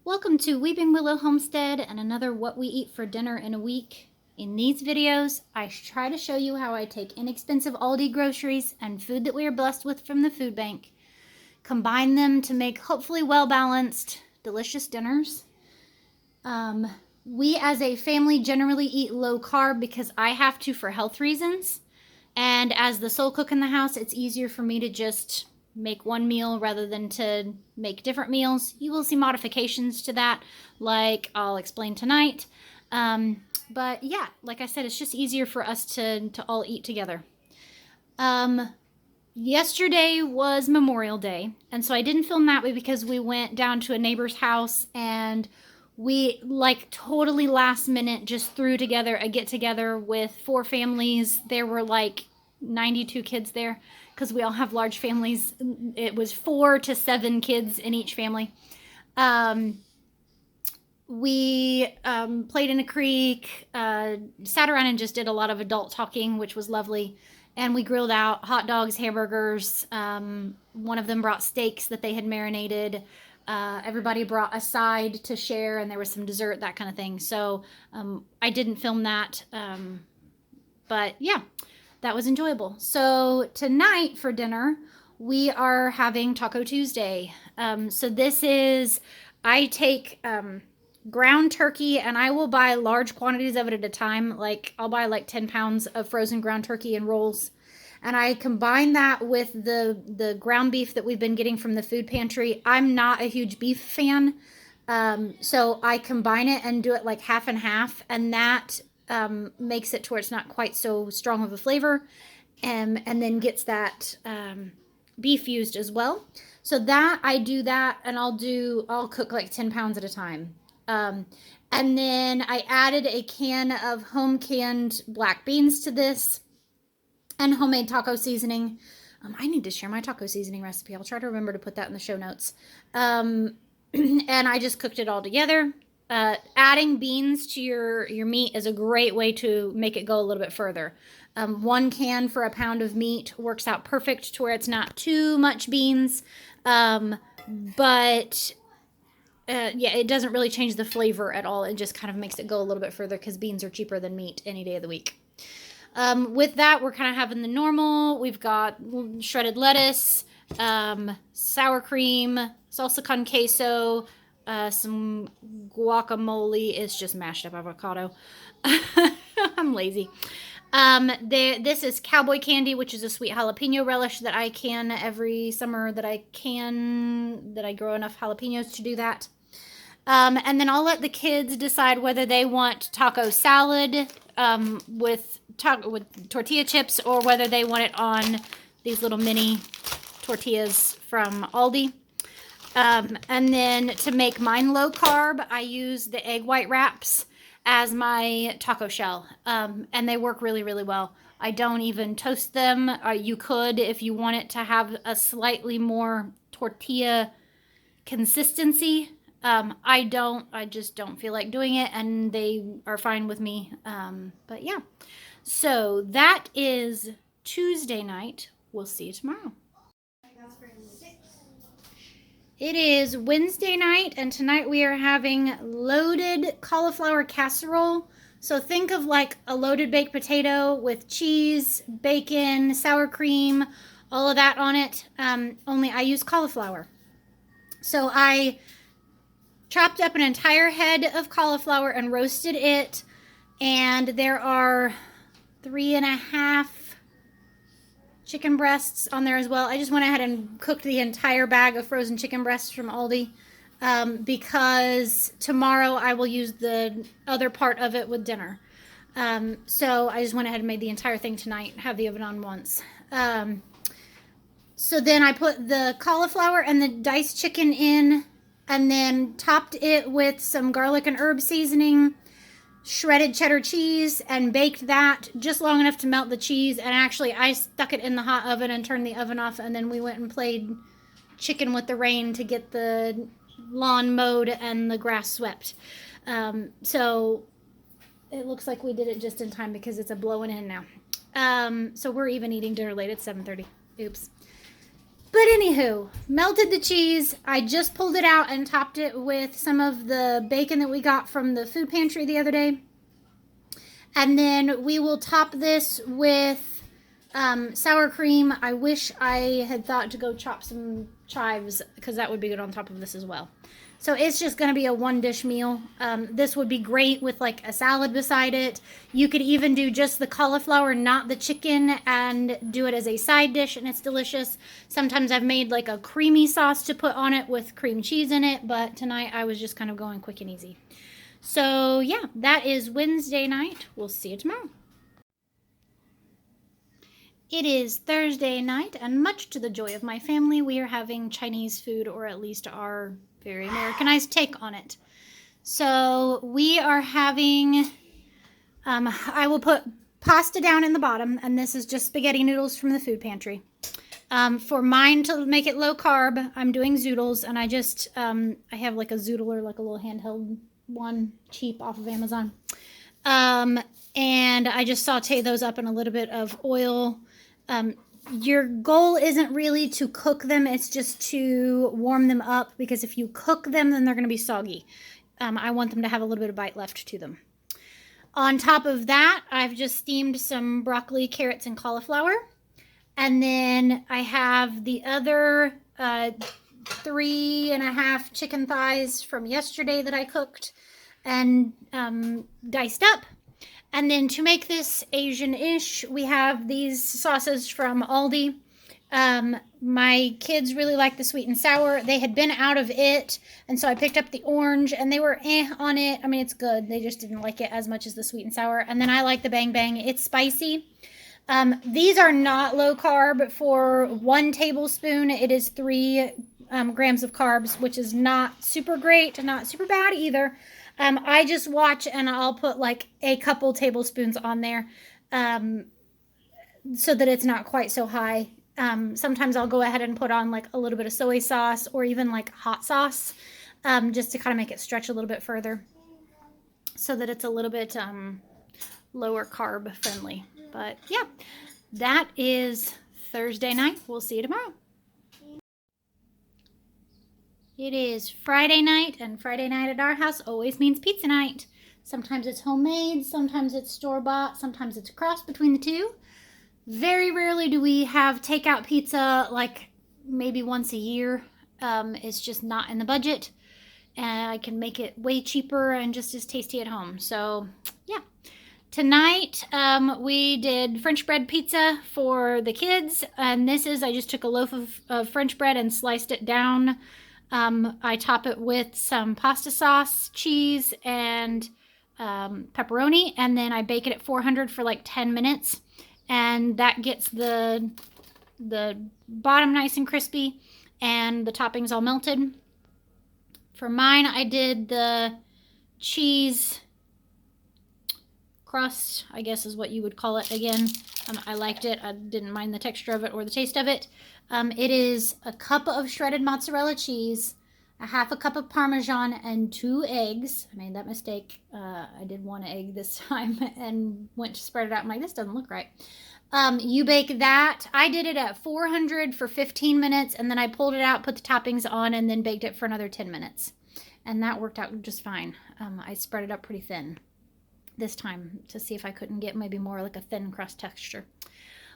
Welcome to Weeping Willow Homestead and another What We Eat for Dinner in a Week. In these videos, I try to show you how I take inexpensive Aldi groceries and food that we are blessed with from the food bank, combine them to make hopefully well-balanced, delicious dinners. We as a family generally eat low carb because I have to for health reasons. And as the sole cook in the house, it's easier for me to just make one meal rather than to make different meals. You will see modifications to that, like I'll explain tonight. But yeah, like I said, it's just easier for us to all eat together. Yesterday was Memorial Day, and so I didn't film that way because we went down to a neighbor's house and we like totally last minute just threw together a get together with 4 families. There were like 92 kids there because we all have large families. It was 4 to 7 kids in each family. We played in a creek, sat around and just did a lot of adult talking, which was lovely. And we grilled out hot dogs, hamburgers. One of them brought steaks that they had marinated. Everybody brought a side to share, and there was some dessert, that kind of thing. So I didn't film that, but yeah, that was enjoyable. So tonight for dinner, we are having Taco Tuesday. So this is, I take ground turkey, and I will buy large quantities of it at a time. Like I'll buy like 10 pounds of frozen ground turkey in rolls. And I combine that with the ground beef that we've been getting from the food pantry. I'm not a huge beef fan. So I combine it and do it like half and half. And that makes it to where it's not quite so strong of a flavor. And then gets that beef used as well. So that I do that, and I'll cook like 10 pounds at a time. And then I added a can of home canned black beans to this. And homemade taco seasoning. I need to share my taco seasoning recipe. I'll try to remember to put that in the show notes. And I just cooked it all together. Adding beans to your meat is a great way to make it go a little bit further. 1 can for a pound of meat works out perfect to where it's not too much beans. But yeah, it doesn't really change the flavor at all. It just kind of makes it go a little bit further because beans are cheaper than meat any day of the week. With that, we're kind of having the normal. We've got shredded lettuce, sour cream, salsa con queso, some guacamole. It's just mashed up avocado. I'm lazy. This is cowboy candy, which is a sweet jalapeno relish that I can every summer that I grow enough jalapenos to do that. And then I'll let the kids decide whether they want taco salad with tortilla chips, or whether they want it on these little mini tortillas from Aldi. And then to make mine low carb, I use the egg white wraps as my taco shell. And they work really, really well. I don't even toast them. You could if you want it to have a slightly more tortilla consistency. I just don't feel like doing it, and they are fine with me. But yeah, so that is Tuesday night. We'll see you tomorrow. It is Wednesday night, and tonight we are having loaded cauliflower casserole. So think of like a loaded baked potato with cheese, bacon, sour cream, all of that on it. Only I use cauliflower. So I chopped up an entire head of cauliflower and roasted it, and there are 3.5 chicken breasts on there as well. I just went ahead and cooked the entire bag of frozen chicken breasts from Aldi because tomorrow I will use the other part of it with dinner. So I just went ahead and made the entire thing tonight, have the oven on once. So then I put the cauliflower and the diced chicken in, and then topped it with some garlic and herb seasoning, shredded cheddar cheese, and baked that just long enough to melt the cheese. And actually, I stuck it in the hot oven and turned the oven off, and then we went and played chicken with the rain to get the lawn mowed and the grass swept. So it looks like we did it just in time because it's a blowing in now. So we're even eating dinner late at 7:30. Oops. But anywho, melted the cheese. I just pulled it out and topped it with some of the bacon that we got from the food pantry the other day. And then we will top this with sour cream. I wish I had thought to go chop some chives because that would be good on top of this as well. So it's just going to be a one dish meal. This would be great with like a salad beside it. You could even do just the cauliflower, not the chicken, and do it as a side dish, and it's delicious. Sometimes I've made like a creamy sauce to put on it with cream cheese in it, but tonight I was just kind of going quick and easy. So yeah, that is Wednesday night. We'll see you tomorrow. It is Thursday night, and much to the joy of my family, we are having Chinese food, or at least our very Americanized take on it. So we are having, I will put pasta down in the bottom, and this is just spaghetti noodles from the food pantry. For mine to make it low carb, I'm doing zoodles, and I just, I have like a zoodler, like a little handheld one, cheap off of Amazon. And I just saute those up in a little bit of oil. Your goal isn't really to cook them, it's just to warm them up, because if you cook them, then they're going to be soggy. I want them to have a little bit of bite left to them. On top of that, I've just steamed some broccoli, carrots, and cauliflower. And then I have the other 3.5 chicken thighs from yesterday that I cooked and diced up. And then to make this Asian-ish, we have these sauces from Aldi. My kids really like the sweet and sour. They had been out of it, and so I picked up the orange, and they were on it. I mean, it's good. They just didn't like it as much as the sweet and sour. And then I like the Bang Bang. It's spicy. These are not low carb. For 1 tablespoon, it is 3 grams of carbs, which is not super great, not super bad either. I just watch, and I'll put like a couple tablespoons on there so that it's not quite so high. Sometimes I'll go ahead and put on like a little bit of soy sauce or even like hot sauce just to kind of make it stretch a little bit further so that it's a little bit lower carb friendly. But yeah, that is Thursday night. We'll see you tomorrow. It is Friday night, and Friday night at our house always means pizza night. Sometimes it's homemade, sometimes it's store-bought, sometimes it's a cross between the two. Very rarely do we have takeout pizza, like maybe once a year. It's just not in the budget, and I can make it way cheaper and just as tasty at home. So yeah. Tonight, we did French bread pizza for the kids, and this is, I just took a loaf of French bread and sliced it down. I top it with some pasta sauce, cheese, and pepperoni, and then I bake it at 400 for like 10 minutes, and that gets the bottom nice and crispy, and the toppings all melted. For mine, I did the cheese crust, I guess is what you would call it again. I liked it. I didn't mind the texture of it or the taste of it. It is a cup of shredded mozzarella cheese, a half a cup of Parmesan, and 2 eggs. I made that mistake. I did 1 egg this time and went to spread it out. I'm like, this doesn't look right. You bake that. I did it at 400 for 15 minutes, and then I pulled it out, put the toppings on, and then baked it for another 10 minutes. And that worked out just fine. I spread it up pretty thin this time to see if I couldn't get maybe more like a thin crust texture.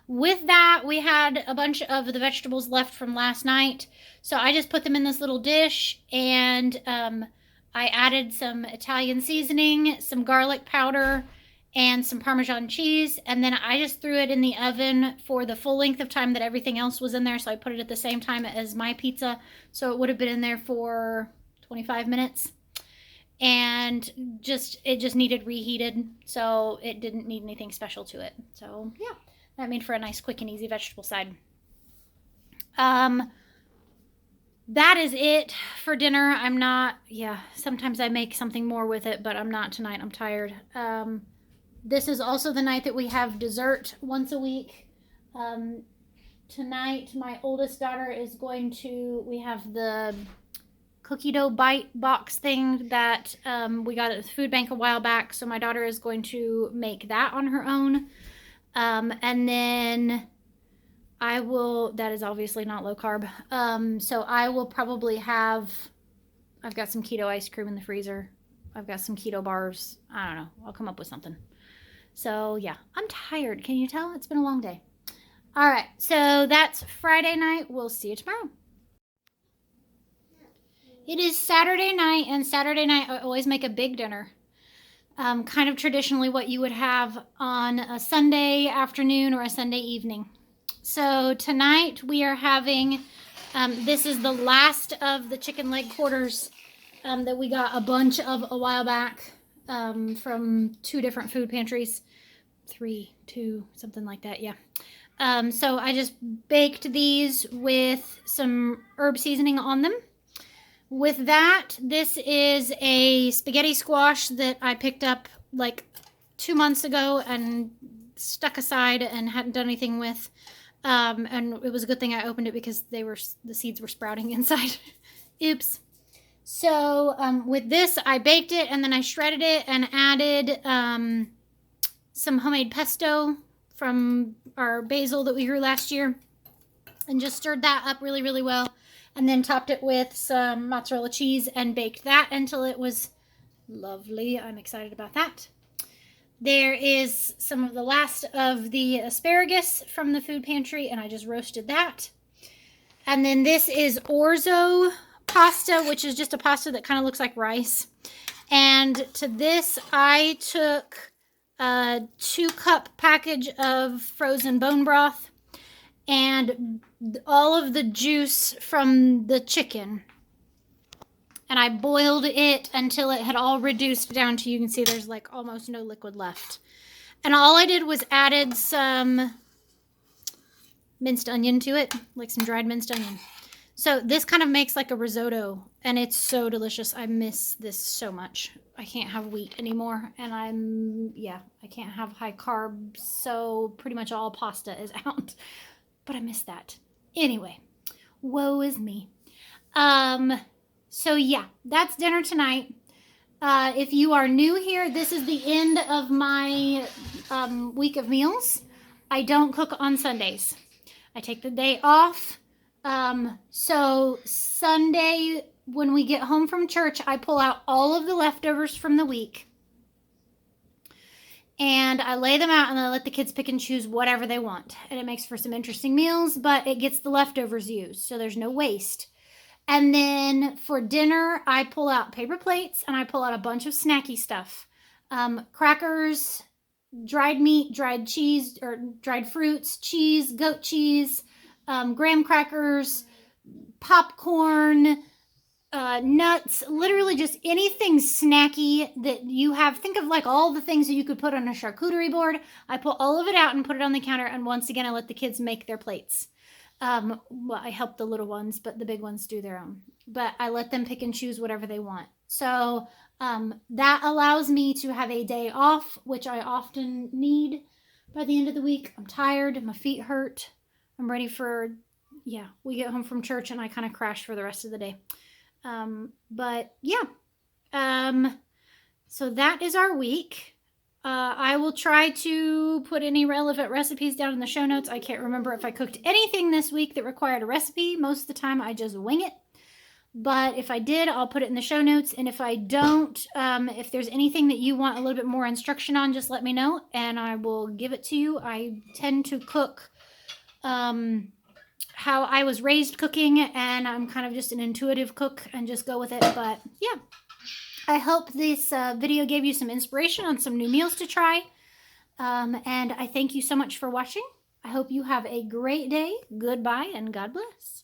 With that, we had a bunch of the vegetables left from last night, so I just put them in this little dish, and I added some Italian seasoning, some garlic powder, and some Parmesan cheese, and then I just threw it in the oven for the full length of time that everything else was in there. So I put it at the same time as my pizza, so it would have been in there for 25 minutes. And it just needed reheated, so it didn't need anything special to it. So yeah, that made for a nice quick and easy vegetable side. That is it for dinner. Sometimes I make something more with it, but I'm not tonight. I'm tired. This is also the night that we have dessert once a week. Tonight, my oldest daughter is we have the cookie dough bite box thing that we got at the food bank a while back. So my daughter is going to make that on her own. And then that is obviously not low carb. So I will probably have, I've got some keto ice cream in the freezer. I've got some keto bars. I don't know. I'll come up with something. So yeah, I'm tired. Can you tell? It's been a long day. All right. So that's Friday night. We'll see you tomorrow. It is Saturday night, and Saturday night I always make a big dinner. Kind of traditionally what you would have on a Sunday afternoon or a Sunday evening. So tonight we are having, this is the last of the chicken leg quarters that we got a bunch of a while back from 2 different food pantries. 3, 2, something like that, yeah. So I just baked these with some herb seasoning on them. With that, this is a spaghetti squash that I picked up like 2 months ago and stuck aside and hadn't done anything with. And it was a good thing I opened it because the seeds were sprouting inside. Oops. So with this, I baked it and then I shredded it and added some homemade pesto from our basil that we grew last year and just stirred that up really, really well. And then topped it with some mozzarella cheese and baked that until it was lovely. I'm excited about that. There is some of the last of the asparagus from the food pantry, and I just roasted that. And then this is orzo pasta, which is just a pasta that kind of looks like rice. And to this, I took a 2-cup package of frozen bone broth and all of the juice from the chicken, and I boiled it until it had all reduced down to, you can see there's like almost no liquid left. And all I did was added some minced onion to it, like some dried minced onion. So this kind of makes like a risotto, and it's so delicious. I miss this so much. I can't have wheat anymore, and I can't have high carbs, so pretty much all pasta is out. But I miss that. Anyway, woe is me. So yeah, that's dinner tonight. If you are new here, this is the end of my week of meals. I don't cook on Sundays. I take the day off. So Sunday, when we get home from church, I pull out all of the leftovers from the week. And I lay them out and I let the kids pick and choose whatever they want. And it makes for some interesting meals, but it gets the leftovers used, so there's no waste. And then for dinner, I pull out paper plates and I pull out a bunch of snacky stuff. Crackers, dried meat, dried cheese, or dried fruits, cheese, goat cheese, graham crackers, popcorn, nuts, literally just anything snacky that you have. Think of like all the things that you could put on a charcuterie board. I pull all of it out and put it on the counter, and once again I let the kids make their plates. Well, I help the little ones, but the big ones do their own. But I let them pick and choose whatever they want. So that allows me to have a day off, which I often need by the end of the week. I'm tired, my feet hurt. I'm ready for, we get home from church and I kind of crash for the rest of the day. But yeah, so that is our week. I will try to put any relevant recipes down in the show notes. I can't remember if I cooked anything this week that required a recipe. Most of the time I just wing it. But if I did, I'll put it in the show notes. And if I don't, if there's anything that you want a little bit more instruction on, just let me know and I will give it to you. I tend to cook how I was raised cooking, and I'm kind of just an intuitive cook and just go with it. But yeah, I hope this video gave you some inspiration on some new meals to try. And I thank you so much for watching. I hope you have a great day. Goodbye and God bless.